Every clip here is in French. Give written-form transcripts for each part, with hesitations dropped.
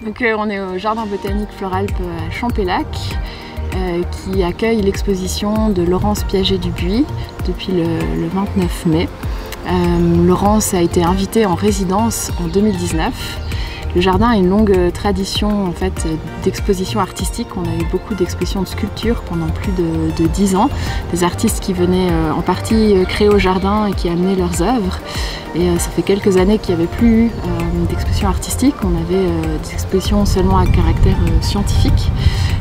Donc, on est au Jardin botanique Floralp à Champélac qui accueille l'exposition de Laurence Piaget-Dubuis depuis le 29 mai. Laurence a été invitée en résidence en 2019. Le jardin a une longue tradition en fait, d'expositions artistiques. On a eu beaucoup d'expositions de sculptures pendant plus de 10 ans. Des artistes qui venaient en partie créer au jardin et qui amenaient leurs œuvres. Et ça fait quelques années qu'il n'y avait plus d'expositions artistiques. On avait des expositions seulement à caractère scientifique.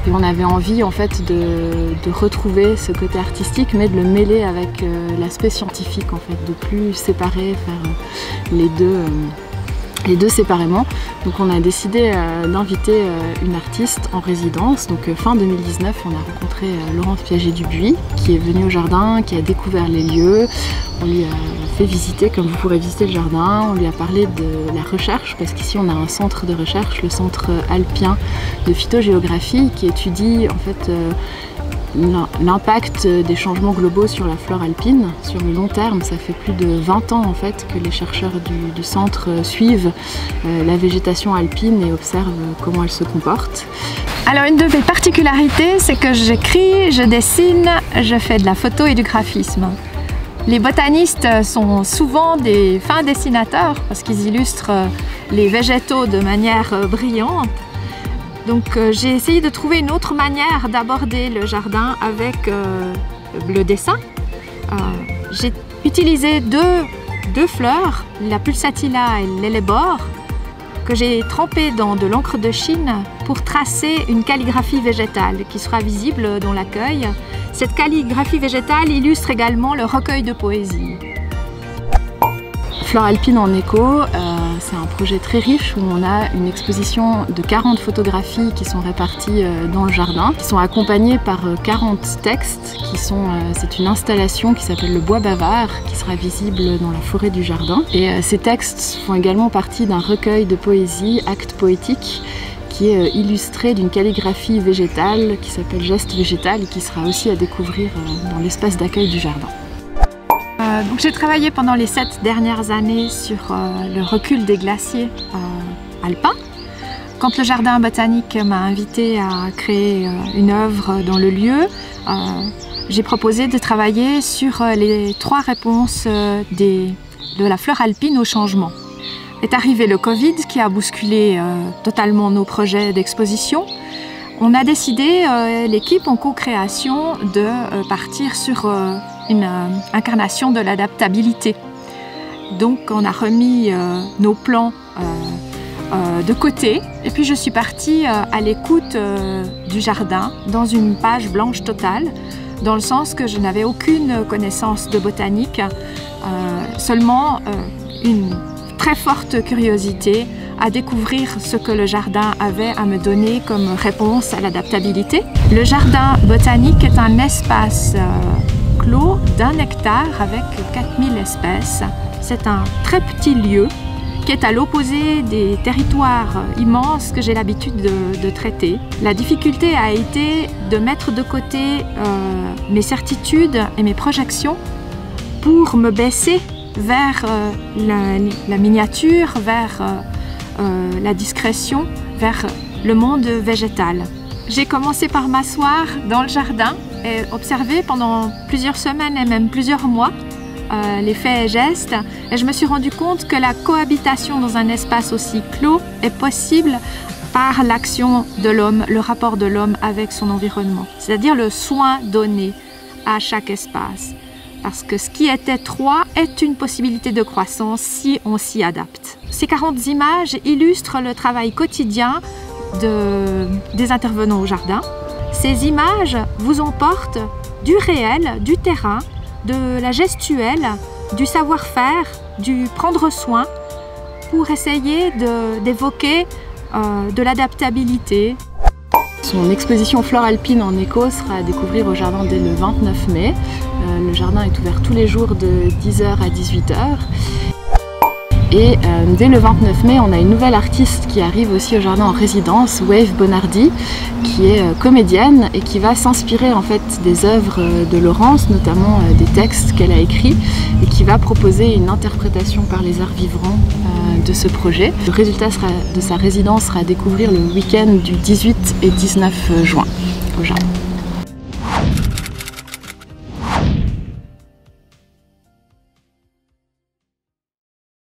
Et on avait envie en fait, de retrouver ce côté artistique, mais de le mêler avec l'aspect scientifique, en fait, de plus séparer, faire les deux séparément. Donc on a décidé d'inviter une artiste en résidence. Donc fin 2019, on a rencontré Laurence Piaget-Dubuis qui est venue au jardin, qui a découvert les lieux. On lui a fait visiter, comme vous pourrez visiter le jardin. On lui a parlé de la recherche, parce qu'ici on a un centre de recherche, le centre alpien de phytogéographie, qui étudie en fait l'impact des changements globaux sur la flore alpine sur le long terme. Ça fait plus de 20 ans en fait que les chercheurs du centre suivent la végétation alpine et observent comment elle se comporte. Alors une de mes particularités, c'est que j'écris, je dessine, je fais de la photo et du graphisme. Les botanistes sont souvent des fins dessinateurs parce qu'ils illustrent les végétaux de manière brillante. Donc j'ai essayé de trouver une autre manière d'aborder le jardin avec le dessin. J'ai utilisé deux fleurs, la pulsatilla et l'hellebore, que j'ai trempées dans de l'encre de Chine pour tracer une calligraphie végétale qui sera visible dans l'accueil. Cette calligraphie végétale illustre également le recueil de poésie. Flore alpine en éco, c'est un projet très riche où on a une exposition de 40 photographies qui sont réparties dans le jardin, qui sont accompagnées par 40 textes. C'est une installation qui s'appelle le bois bavard, qui sera visible dans la forêt du jardin. Et ces textes font également partie d'un recueil de poésie, Actes poétiques, qui est illustré d'une calligraphie végétale qui s'appelle Geste végétal et qui sera aussi à découvrir dans l'espace d'accueil du jardin. J'ai travaillé pendant les 7 dernières années sur le recul des glaciers alpins. Quand le jardin botanique m'a invité à créer une œuvre dans le lieu, j'ai proposé de travailler sur les 3 réponses de la flore alpine au changement. Est arrivé le Covid qui a bousculé totalement nos projets d'exposition. On a décidé, l'équipe en co-création, de partir sur une incarnation de l'adaptabilité. Donc on a remis nos plans de côté et puis je suis partie à l'écoute du jardin dans une page blanche totale, dans le sens que je n'avais aucune connaissance de botanique, seulement une très forte curiosité à découvrir ce que le jardin avait à me donner comme réponse à l'adaptabilité. Le jardin botanique est un espace clos d'1 hectare avec 4000 espèces. C'est un très petit lieu qui est à l'opposé des territoires immenses que j'ai l'habitude de traiter. La difficulté a été de mettre de côté mes certitudes et mes projections pour me baisser vers la miniature, vers la discrétion, vers le monde végétal. J'ai commencé par m'asseoir dans le jardin et observer pendant plusieurs semaines et même plusieurs mois les faits et gestes, et je me suis rendu compte que la cohabitation dans un espace aussi clos est possible par l'action de l'homme, le rapport de l'homme avec son environnement, c'est-à-dire le soin donné à chaque espace. Parce que ce qui est étroit est une possibilité de croissance si on s'y adapte. Ces 40 images illustrent le travail quotidien des intervenants au jardin. Ces images vous emportent du réel, du terrain, de la gestuelle, du savoir-faire, du prendre soin, pour essayer d'évoquer de l'adaptabilité. Son exposition Flore alpine en éco sera à découvrir au jardin dès le 29 mai. Le jardin est ouvert tous les jours de 10h à 18h. Et dès le 29 mai, on a une nouvelle artiste qui arrive aussi au jardin en résidence, Wave Bonardi, qui est comédienne et qui va s'inspirer en fait des œuvres de Laurence, notamment des textes qu'elle a écrits, et qui va proposer une interprétation par les arts vivants de ce projet. Le résultat de sa résidence sera à découvrir le week-end du 18 et 19 juin au jardin.